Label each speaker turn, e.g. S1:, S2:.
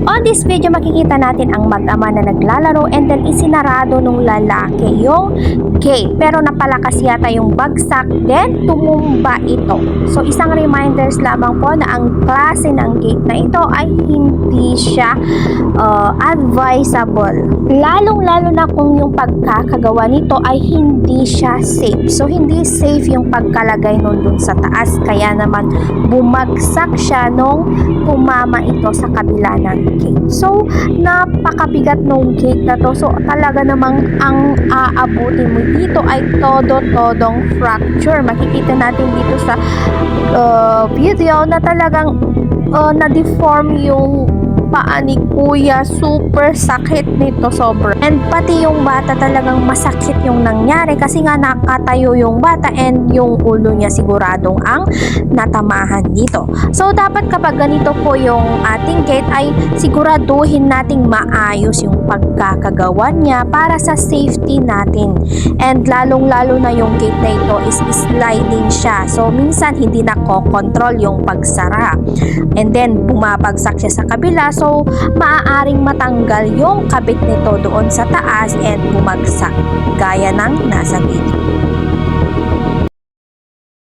S1: On this video, makikita natin ang mag-ama na naglalaro and then isinarado nung lalaki yung gate. Pero napalakas yata yung bagsak, then tumumba ito. So isang reminders lamang po na ang klase ng gate na ito ay hindi siya advisable. Lalong-lalo na kung yung pagkakagawa nito ay hindi siya safe. So hindi safe yung pagkalagay nun dun sa taas. Kaya naman bumagsak siya nung tumama ito sa kabila ng gate. So napakabigat nung gate na to. So talaga namang ang aabutin mo dito ay todo-todong fracture. Makikita natin dito sa video na talagang na-deform yung paa ni kuya. Super sakit nito, sobra. And pati yung bata talagang masakit yung nangyari kasi nga nakatayo yung bata and yung ulo niya siguradong ang natamahan dito. So dapat kapag ganito po yung ating gate ay siguraduhin nating maayos yung pagkakagawa niya para sa safety natin. And lalong-lalo na yung gate na ito is sliding siya. So minsan hindi nako-control yung pagsara. And then bumabagsak siya sa kabila. So maaaring matanggal yung kabit nito doon sa taas and bumagsak gaya ng nasa video.